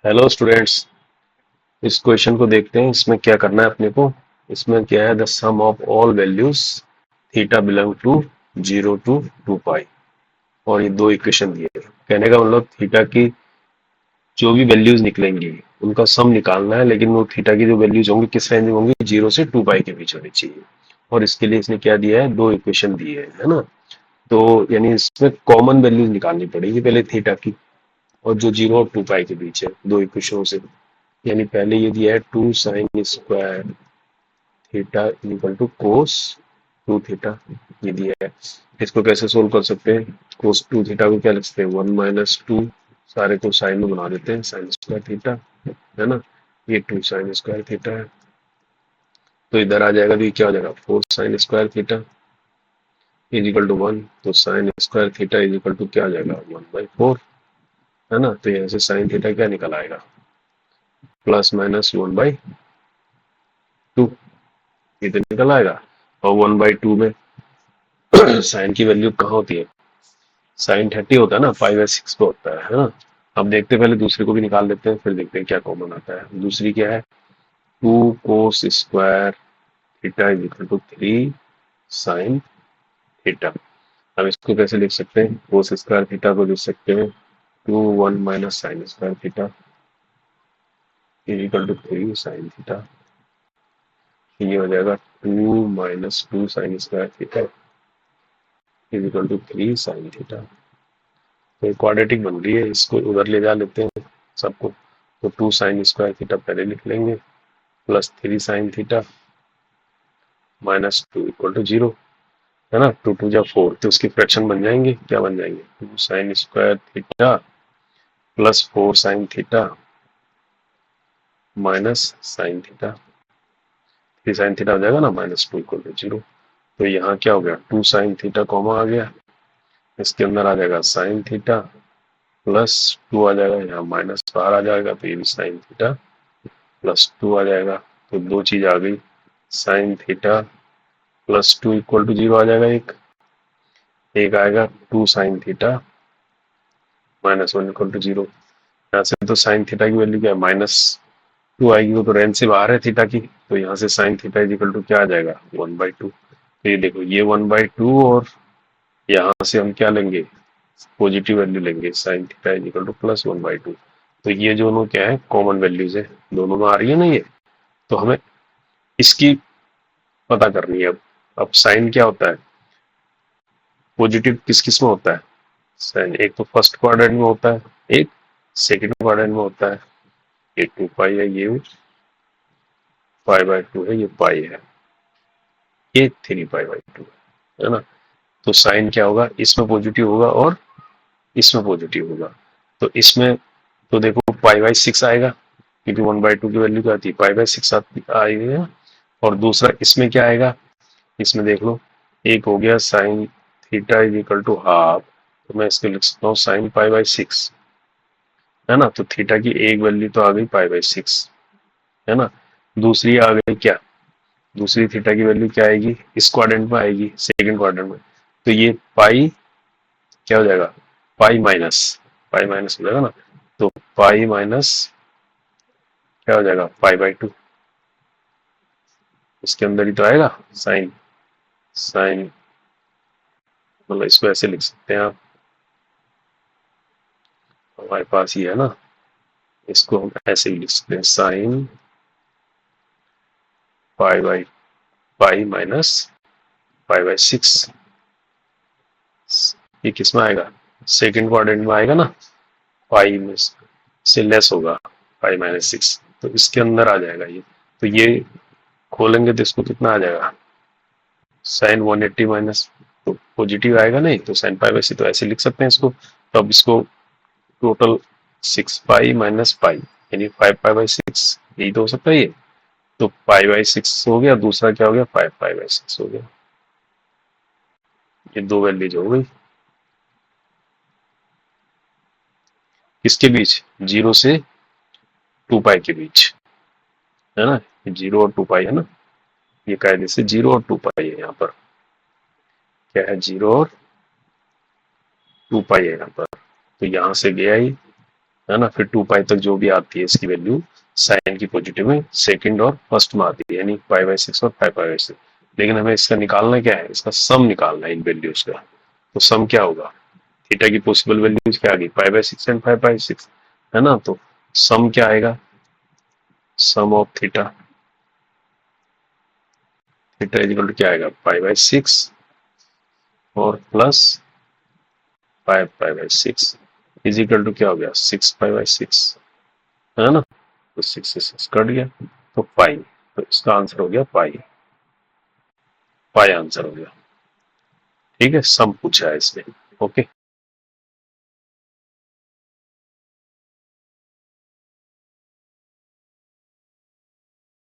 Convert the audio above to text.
Hello students. इस question को देखते हैं। इसमें क्या करना है अपने को। इसमें क्या है, the sum of all values theta belong to 0 to 2 pi. और ये दो इक्वेशन दिए हैं। कहने का मतलब थीटा की जो भी वैल्यूज निकलेंगी उनका सम निकालना है, लेकिन वो थीटा की जो वैल्यूज होंगी किस रेंज में होंगी, 0 से 2 पाई के बीच होनी चाहिए। और इसके लिए इसने क्या दिया है, दो इक्वेशन दी है ना। तो यानी इसमें कॉमन वैल्यूज निकालनी पड़ेगी पहले थीटा की, और जो 0 और 2 पाई के बीच है दो इक्वेशनों से। यानी पहले ये दिया है 2 sin square theta equal to cos 2 theta, ये दिया है। इसको कैसे सोल्व कर सकते हैं, कोस 2 थीटा को क्या लिख सकते हैं, 1 - 2, सारे को साइन में बना देते हैं, साइन स्क्वायर थीटा है ना। ये 2 sin स्क्वायर थीटा है, तो इधर आ जाएगा, तो ये क्या हो जाएगा, 4 sin square theta is equal to 1। तो sine square theta is equal to क्या आ जाएगा, 1/4 है ना। तो यहाँ से साइन थीटा क्या निकल आएगा, +- 1/2, ये तो निकल आएगा। और 1/2 में साइन की वैल्यू कहाँ होती है, साइन 30 होता है ना, 5/6 पे होता है ना। अब देखते हैं, पहले दूसरे को भी निकाल लेते हैं, फिर देखते हैं क्या कॉमन आता है। दूसरी क्या है, 2 cos square theta is equal to 3 sin theta. अब इसको कैसे लिख सकते हैं, कोस स्क्वायर थीटा को लिख सकते हैं 2 - 1 - sin square theta is equal to 3 sin theta. ये हो जाएगा 2 - 2 sin square theta is equal to 3 sin theta. तो क्वाड्रेटिक बन रही है, इसको उधर ले जा लेते हैं सबको। तो 2 sin स्क्वायर थीटा पहले लिख लेंगे, +3 sin थीटा -2 इक्वल टू 0 है ना। 2 × 2 = 4, तो उसकी फ्रैक्शन बन जाएंगे, क्या बन जाएंगे, 2 sin square theta +4 sin theta -sin theta. 3 sin theta हो जाएगा ना, -2 इक्वल टू 0। तो यहाँ क्या हो गया, 2 sin थीटा कॉमा आ गया, इसके अंदर आ जाएगा sin थीटा +2 आ जाएगा, यहाँ माइनस बाहर आ जाएगा, तो ये भी sin थीटा +2 आ जाएगा। तो दो चीज आ गई, sin थीटा +2 इक्वल टू 0 आ जाएगा, एक एक आएगा 2 sin थीटा -1 इक्वल टू 0। यहाँ से तो sin थीटा की वैल्यू क्या है, -2 आएगी, वो तो रेंज से बाहर है थीटा की। तो यहाँ से sin theta is equal to क्या आ जाएगा, 1/2। तो ये देखो, ये 1/2, और यहाँ से हम क्या लेंगे, पॉजिटिव वैल्यू लेंगे, sin theta is equal to +1/2। तो ये दोनों क्या है, कॉमन वैल्यूज है, दोनों में आ रही है ना ये। तो हमें इसकी पता करनी है। अब साइन क्या होता है, पॉजिटिव किस किस में होता है साइन, एक तो फर्स्ट क्वाड्रेंट में होता है, एक सेकंड क्वाड्रेंट में होता है। ये 2 पाई है, ये 5/2 है, ये पाई है, ये 3 पाई/2 है ना। तो साइन क्या होगा, इसमें पॉजिटिव होगा और इसमें पॉजिटिव होगा। तो इसमें तो देखो पाई/6 आएगा, क्योंकि 1/2 की वैल्यू क्या आती है, पाई/6 आएगी है। और दूसरा इसमें क्या आएगा, इसमें देख लो, एक हो गया sin theta is equal to half, तो मैं इसको लिख सकता हूँ sin π/6 है ना। तो थीटा की एक वैल्यू तो आ गई π/6 है ना। दूसरी आ गई क्या, दूसरी थीटा की वैल्यू क्या आएगी, इस क्वाड्रेंट में आएगी, सेकंड क्वाड्रेंट में। तो ये पाई क्या हो जाएगा, पाई माइनस हो जाएगा ना। तो पाई माइनस क्या हो जाएगा, π/2, इसके अंदर ही तो आएगा साइन। साइन मतलब इसको ऐसे लिख सकते हैं आप, हमारे पास ये है ना, इसको हम ऐसे ही लिख सकते हैं, साइन पाई माइनस π/6। ये किस में आएगा, सेकंड क्वाड्रेंट में आएगा ना, पाई में से लेस होगा, π-6, तो इसके अंदर आ जाएगा ये। तो ये खोलेंगे तो इसको कितना आ जाएगा, साइन 180 माइनस, तो पॉजिटिव आएगा नहीं, तो साइन π/6 तो ऐसे लिख सकते हैं इसको। तो अब इसको टोटल 6 पाई - पाई यानी 5π/6, यही तो हो सकता है ये। तो π/6 हो गया, दूसरा क्या हो गया, 5π/6 हो गया। ये दो वैल्यूज हो गई, किसके बीच, 0 से 2 पाई के बीच है ना। 0 और 2 पाई है ना, ये कायदे से 0 और 2 पाई है, यहाँ पर क्या है, 0 और 2 पाई है यहाँ पर। तो यहाँ से गया ही है ना। फिर 2 पाई तक जो भी आती है इसकी वैल्यू साइन की पॉजिटिव में सेकंड और फर्स्ट में आती है, यानी पाई/6 और 5/6। लेकिन हमें इसका निकालना क्या है, इसका सम निकालना है इन वैल्यूज का। तो सम क्या होगा, थीटा की पॉसिबल वैल्यूज क्या आ गई, पाई/6 एंड 5/6, है ना। तो सम क्या आएगा, sum of theta, theta is equal to क्या आएगा, पाई/6 और प्लस 5/6 इज इक्वल टू क्या हो गया, 6 पाई/6, है ना। तो 6 से 6 कट गया तो पाई, तो इसका आंसर हो गया पाई, पाई आंसर हो गया। ठीक है, सम पूछा है इसमें। ओके।